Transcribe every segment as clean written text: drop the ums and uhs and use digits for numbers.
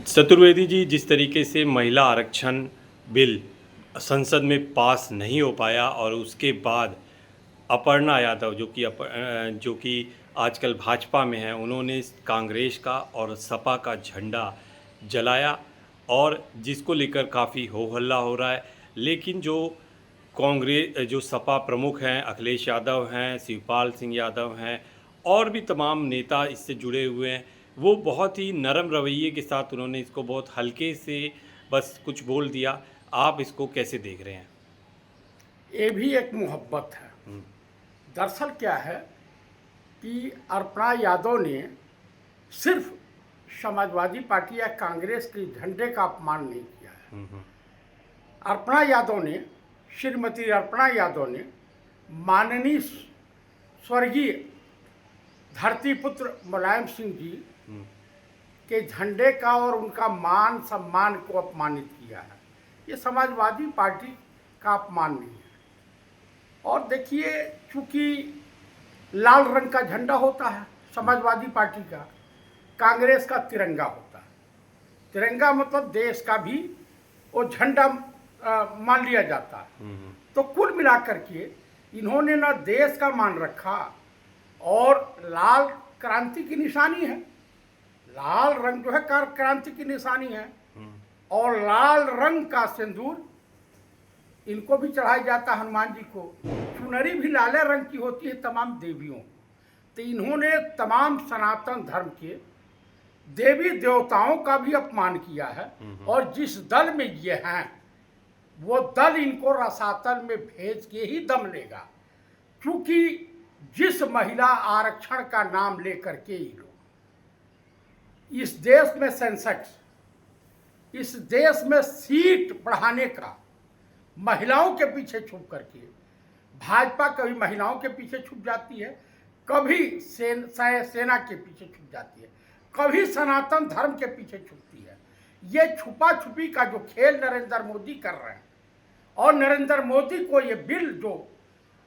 चतुर्वेदी जी, जिस तरीके से महिला आरक्षण बिल संसद में पास नहीं हो पाया और उसके बाद अपर्णा यादव जो कि आजकल भाजपा में है, उन्होंने कांग्रेस का और सपा का झंडा जलाया और जिसको लेकर काफ़ी हो हल्ला हो रहा है। लेकिन जो सपा प्रमुख हैं, अखिलेश यादव हैं, शिवपाल सिंह यादव हैं और भी तमाम नेता इससे जुड़े हुए हैं, वो बहुत ही नरम रवैये के साथ उन्होंने इसको बहुत हल्के से बस कुछ बोल दिया। आप इसको कैसे देख रहे हैं? ये भी एक मोहब्बत है। दरअसल क्या है कि अर्पणा यादव ने सिर्फ समाजवादी पार्टी या कांग्रेस के झंडे का अपमान नहीं किया है। अर्पणा यादव ने, श्रीमती अर्पणा यादव ने माननीय स्वर्गीय धरतीपुत्र मुलायम सिंह जी के झंडे का और उनका मान सम्मान को अपमानित किया है। ये समाजवादी पार्टी का अपमान नहीं है। और देखिए, चूंकि लाल रंग का झंडा होता है समाजवादी पार्टी का, कांग्रेस का तिरंगा होता है। तिरंगा मतलब देश का भी वो झंडा मान लिया जाता है। तो कुल मिलाकर के इन्होंने ना देश का मान रखा, और लाल क्रांति की निशानी है। लाल रंग जो है क्रांति की निशानी है, और लाल रंग का सिंदूर इनको भी चढ़ाया जाता है, हनुमान जी को। चुनरी भी लाल रंग की होती है तमाम देवियों। तो इन्होंने तमाम सनातन धर्म के देवी देवताओं का भी अपमान किया है, और जिस दल में ये हैं वो दल इनको रसातल में भेज के ही दम लेगा। क्योंकि जिस महिला आरक्षण का नाम लेकर के ही लोग इस देश में सेंसेक्स, इस देश में सीट बढ़ाने का महिलाओं के पीछे छुप करके, भाजपा कभी महिलाओं के पीछे छुप जाती है, कभी सेना के पीछे छुप जाती है, कभी सनातन धर्म के पीछे छुपती है। ये छुपा छुपी का जो खेल नरेंद्र मोदी कर रहे हैं, और नरेंद्र मोदी को ये बिल जो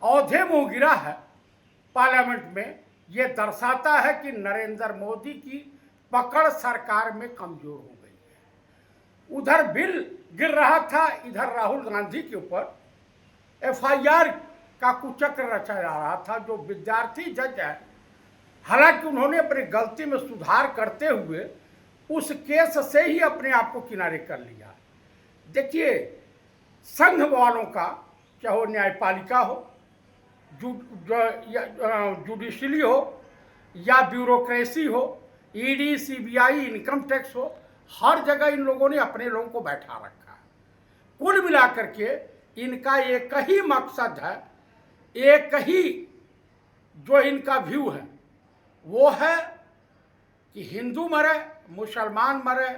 औंधे मुंह गिरा है पार्लियामेंट में, ये दर्शाता है कि नरेंद्र मोदी की पकड़ सरकार में कमजोर हो गई है। उधर बिल गिर रहा था, इधर राहुल गांधी के ऊपर एफआईआर का कुचक्र रचा जा रहा था। जो विद्यार्थी जज है, हालांकि उन्होंने अपनी गलती में सुधार करते हुए उस केस से ही अपने आप को किनारे कर लिया। देखिए, संघ वालों का, चाहे वो न्यायपालिका हो, जुडिशरी हो या ब्यूरोक्रेसी हो, ईडी, सीबीआई, इनकम टैक्स हो, हर जगह इन लोगों ने अपने लोगों को बैठा रखा है। कुल मिलाकर के इनका एक ही मकसद है, एक ही जो इनका व्यू है वो है कि हिंदू मरे, मुसलमान मरे,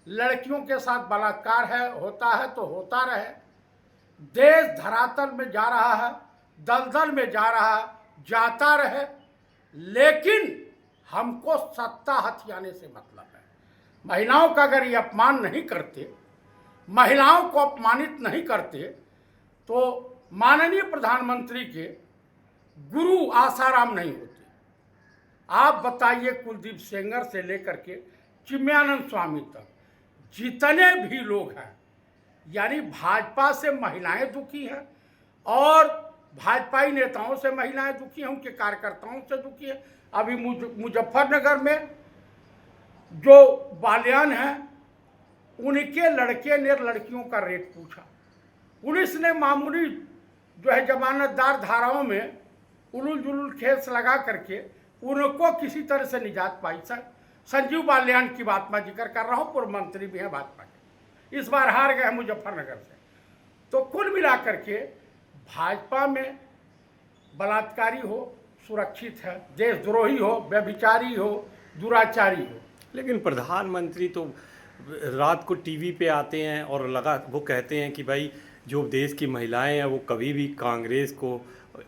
लड़कियों के साथ बलात्कार होता है तो होता रहे। देश धरातल में जा रहा है, दलदल में जा रहा है, जाता रहे, लेकिन हमको सत्ता हथियाने से मतलब है। महिलाओं का अगर ये अपमान नहीं करते, महिलाओं को अपमानित नहीं करते, तो माननीय प्रधानमंत्री के गुरु आसाराम नहीं होते। आप बताइए, कुलदीप सेंगर से लेकर के चिन्मयानंद स्वामी तक जितने भी लोग हैं, यानी भाजपा से महिलाएं दुखी हैं, और भाजपाई नेताओं से महिलाएं दुखी हैं, उनके कार्यकर्ताओं से दुखी हैं। अभी मुजफ्फरनगर में जो बालियान हैं, उनके लड़के ने लड़कियों का रेट पूछा। पुलिस ने मामूली जो है जमानतदार धाराओं में उलूल जुलूल केस लगा करके उनको किसी तरह से निजात पाई। संजीव बालियान की बात मैं जिक्र कर रहा हूँ, पूर्व मंत्री भी हैं भाजपा के, इस बार हार गए मुजफ्फरनगर से। तो कुल मिलाकर के भाजपा में बलात्कारी हो सुरक्षित है, देशद्रोही हो, व्यभिचारी हो, दुराचारी हो। लेकिन प्रधानमंत्री तो रात को टीवी पे आते हैं और वो कहते हैं कि भाई जो देश की महिलाएं हैं वो कभी भी कांग्रेस को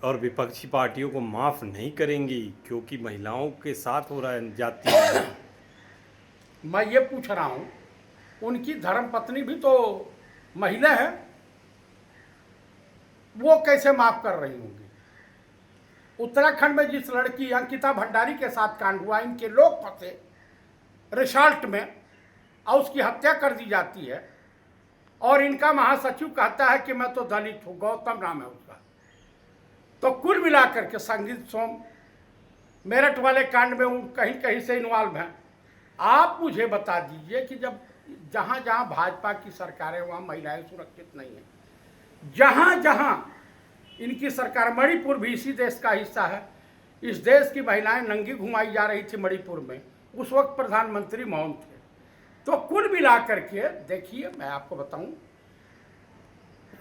और विपक्षी पार्टियों को माफ़ नहीं करेंगी, क्योंकि महिलाओं के साथ हो रहा है जाति। मैं ये पूछ रहा हूँ, उनकी धर्मपत्नी भी तो महिला है, वो कैसे माफ कर रही होंगी? उत्तराखंड में जिस लड़की अंकिता भंडारी के साथ कांड हुआ, इनके लोग फंसे रिसॉर्ट में, और उसकी हत्या कर दी जाती है, और इनका महासचिव कहता है कि मैं तो दलित हूँ, गौतम नाम है उसका। तो कुल मिलाकर के संगीत सोम मेरठ वाले कांड में वो कहीं कहीं से इन्वॉल्व हैं। आप मुझे बता दीजिए कि जब जहाँ जहाँ भाजपा की सरकार है वहाँ महिलाएं सुरक्षित नहीं हैं। जहाँ जहाँ इनकी सरकार, मणिपुर भी इसी देश का हिस्सा है, इस देश की महिलाएं नंगी घुमाई जा रही थी मणिपुर में, उस वक्त प्रधानमंत्री मौन थे। तो कुल मिलाकर के देखिए, मैं आपको बताऊं,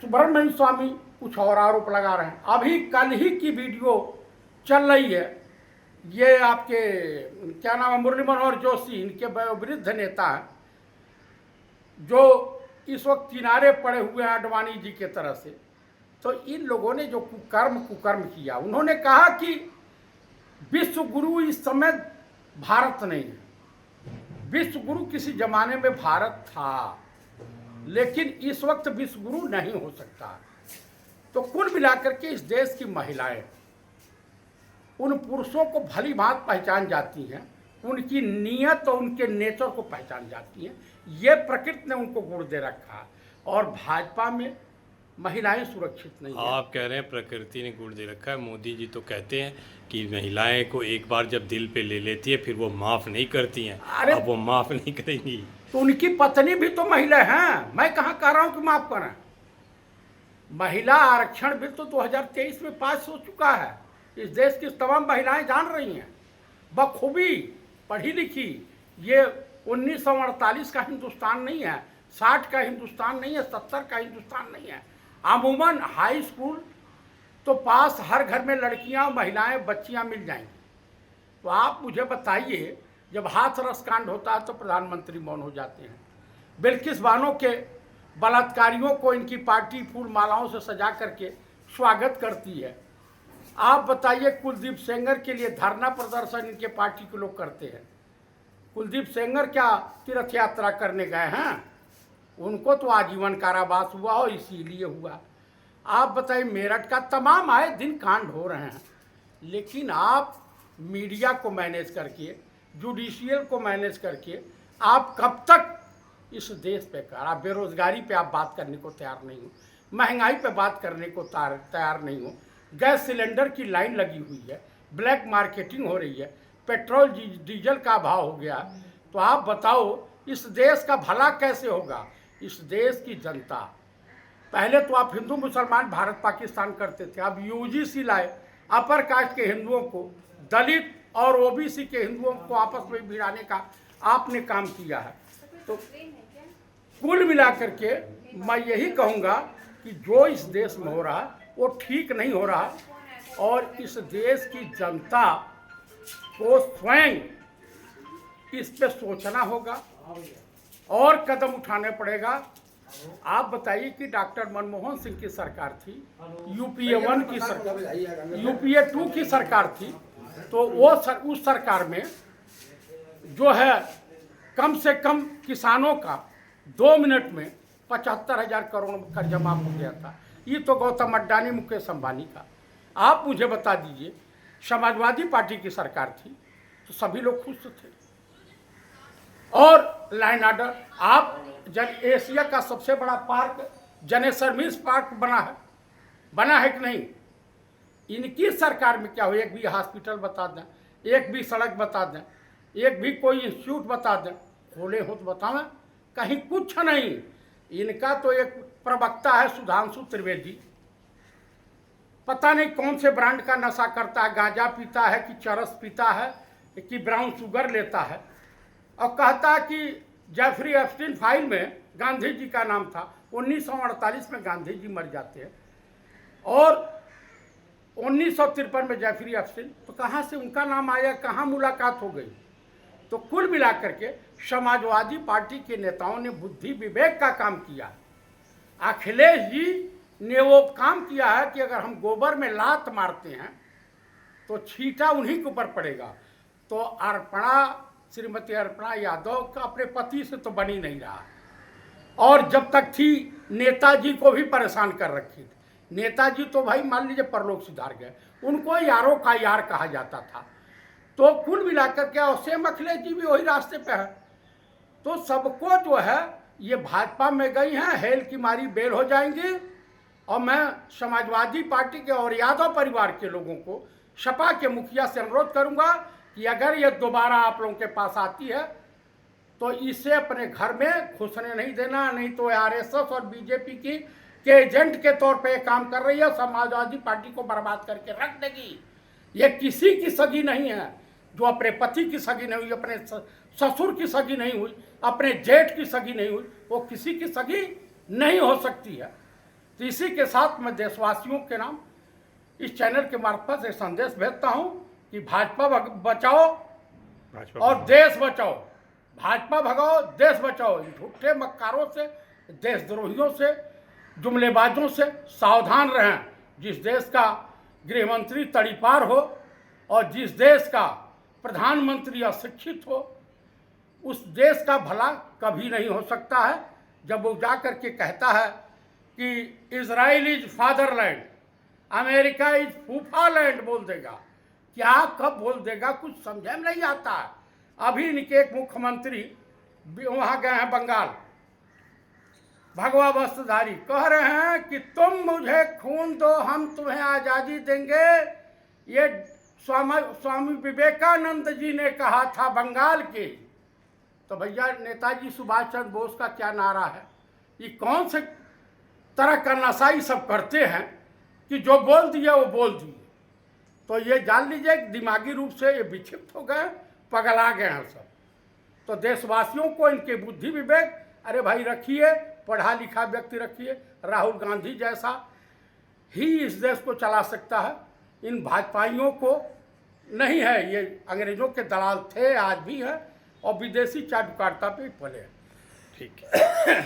सुब्रमण्यम स्वामी कुछ और आरोप लगा रहे हैं। अभी कल ही की वीडियो चल रही है, ये आपके क्या नाम है, मुरली मनोहर जोशी, इनके वृद्ध नेता हैं जो इस वक्त किनारे पड़े हुए हैं आडवाणी जी के तरह से। तो इन लोगों ने जो कुकर्म किया, उन्होंने कहा कि विश्व गुरु इस समय भारत नहीं है। विश्व गुरु किसी जमाने में भारत था, लेकिन इस वक्त विश्व गुरु नहीं हो सकता। तो कुल मिलाकर के इस देश की महिलाएं उन पुरुषों को भली भांति पहचान जाती हैं, उनकी नीयत और उनके नेचर को पहचान जाती हैं। ये प्रकृति ने उनको गुण दे रखा है, और भाजपा में महिलाएं सुरक्षित नहीं है। आप कह रहे हैं प्रकृति ने गुण दे रखा है। मोदी जी तो कहते हैं कि महिलाएं को एक बार जब दिल पे ले लेती है फिर वो माफ़ नहीं करती हैं। अब वो माफ़ नहीं करेंगी। तो उनकी पत्नी भी तो महिला हैं, मैं कहाँ कह रहा हूँ कि माफ़ करें। महिला आरक्षण बिल तो 2023 में पास हो चुका है। इस देश की तमाम महिलाएं जान रही हैं बखूबी, पढ़ी लिखी। ये 1948 का हिंदुस्तान नहीं है, 60 का हिंदुस्तान नहीं है, 70 का हिंदुस्तान नहीं है। अमूमन हाई स्कूल तो पास हर घर में लड़कियां, महिलाएं, बच्चियां मिल जाएंगी। तो आप मुझे बताइए, जब हाथरस कांड होता है तो प्रधानमंत्री मौन हो जाते हैं। बिल्किस बानो के बलात्कारियों को इनकी पार्टी फूल मालाओं से सजा करके स्वागत करती है। आप बताइए, कुलदीप सेंगर के लिए धरना प्रदर्शन इनके पार्टी के लोग करते हैं। कुलदीप सेंगर क्या तीर्थ यात्रा करने गए हैं? उनको तो आजीवन कारावास हुआ हो, इसीलिए हुआ। आप बताइए, मेरठ का तमाम आए दिन कांड हो रहे हैं, लेकिन आप मीडिया को मैनेज करके, जुडिशियल को मैनेज करके आप कब तक इस देश पे कर? आप बेरोजगारी पे आप बात करने को तैयार नहीं हो, महंगाई पे बात करने को तैयार नहीं हो। गैस सिलेंडर की लाइन लगी हुई है, ब्लैक मार्केटिंग हो रही है, पेट्रोल डीजल का भाव हो गया। तो आप बताओ, इस देश का भला कैसे होगा? इस देश की जनता, पहले तो आप हिंदू मुसलमान भारत पाकिस्तान करते थे, अब यूजीसी लाए, अपर कास्ट के हिंदुओं को, दलित और ओबीसी के हिंदुओं को आपस में भिड़ाने का आपने काम किया है। तो कुल मिलाकर के मैं यही कहूँगा कि जो इस देश में हो रहा है वो ठीक नहीं हो रहा, और इस देश की जनता को स्वयं इस पे सोचना होगा और कदम उठाने पड़ेगा। आप बताइए कि डॉक्टर मनमोहन सिंह की सरकार थी, यूपीए 1 की सरकार, यूपीए 2 की सरकार थी, तो वो उस सरकार में जो है कम से कम किसानों का 2 मिनट में 75,000 करोड़ कर्जा माफ हो गया था। ये तो गौतम अड्डानी, मुकेश अंबानी का। आप मुझे बता दीजिए, समाजवादी पार्टी की सरकार थी तो सभी लोग खुश थे। और लाइन ऑर्डर, आप जब एशिया का सबसे बड़ा पार्क जनेसरमिस पार्क बना है कि नहीं? इनकी सरकार में क्या हो? एक भी हॉस्पिटल बता दें, एक भी सड़क बता दें, एक भी कोई इंस्टीट्यूट बता दें, खोले हो तो बतावें, कहीं कुछ नहीं। इनका तो एक प्रवक्ता है सुधांशु त्रिवेदी, पता नहीं कौन से ब्रांड का नशा करता है, गांजा पीता है कि चरस पीता है कि ब्राउन शुगर लेता है, और कहता है कि जेफरी एप्स्टीन फाइल में गांधी जी का नाम था। 1948 में गांधी जी मर जाते हैं और 1953 में जेफरी एप्स्टीन, तो कहाँ से उनका नाम आया, कहाँ मुलाकात हो गई? तो कुल मिलाकर के समाजवादी पार्टी के नेताओं ने बुद्धि विवेक का काम किया। अखिलेश जी ने वो काम किया है कि अगर हम गोबर में लात मारते हैं तो छींटा उन्हीं के ऊपर पड़ेगा। तो श्रीमती अर्पणा यादव का अपने पति से तो बनी नहीं रहा, और जब तक थी नेताजी को भी परेशान कर रखी थी। नेताजी तो भाई मान लीजिए परलोक सिधार गए, उनको यारों का यार कहा जाता था। तो कुल मिलाकर के सेम अखिलेश जी भी वही रास्ते पे है। तो सबको जो है ये भाजपा में गई हैं, हेल की मारी बेल हो जाएंगी। और मैं समाजवादी पार्टी के और यादव परिवार के लोगों को, सपा के मुखिया से अनुरोध करूंगा कि अगर ये दोबारा आप लोगों के पास आती है तो इसे अपने घर में घुसने नहीं देना, नहीं तो आरएसएस और बीजेपी के एजेंट के तौर पे काम कर रही है, समाजवादी पार्टी को बर्बाद करके रख देगी। ये किसी की सगी नहीं है, जो अपने पति की सगी नहीं हुई, अपने ससुर की सगी नहीं हुई, अपने जेठ की सगी नहीं हुई, वो किसी की सगी नहीं हो सकती है। तो इसी के साथ मैं देशवासियों के नाम इस चैनल के मार्फत से संदेश भेजता हूं कि भाजपा बचाओ और देश बचाओ, भाजपा भगाओ देश बचाओ। इन झूठे मक्कारों से, देशद्रोहियों से, जुमलेबाजों से सावधान रहें। जिस देश का गृह मंत्री तड़ीपार हो और जिस देश का प्रधानमंत्री अशिक्षित हो, उस देश का भला कभी नहीं हो सकता है। जब वो जा कर के कहता है कि Israel is fatherland, America is फूफालैंड बोल देगा, क्या कब बोल देगा कुछ समझ में नहीं आता है। अभी इनके एक मुख्यमंत्री वहाँ गए हैं बंगाल, भगवा वस्त्रधारी, कह रहे हैं कि तुम मुझे खून दो हम तुम्हें आज़ादी देंगे। ये स्वामी विवेकानंद जी ने कहा था बंगाल के। तो भैया नेताजी सुभाष चंद्र बोस का क्या नारा है? ये कौन से तरह का नशा ही सब करते हैं कि जो बोल दिया वो बोल दिए। तो ये जान लीजिए दिमागी रूप से ये विक्षिप्त हो गए, पगला गए हैं सब। तो देशवासियों को इनके बुद्धि विवेक, अरे भाई रखिए, पढ़ा लिखा व्यक्ति रखिए, राहुल गांधी जैसा ही इस देश को चला सकता है। इन भाजपाइयों को नहीं है, ये अंग्रेजों के दलाल थे, आज भी है, और विदेशी चाटुकारिता पे पले हैं। ठीक है।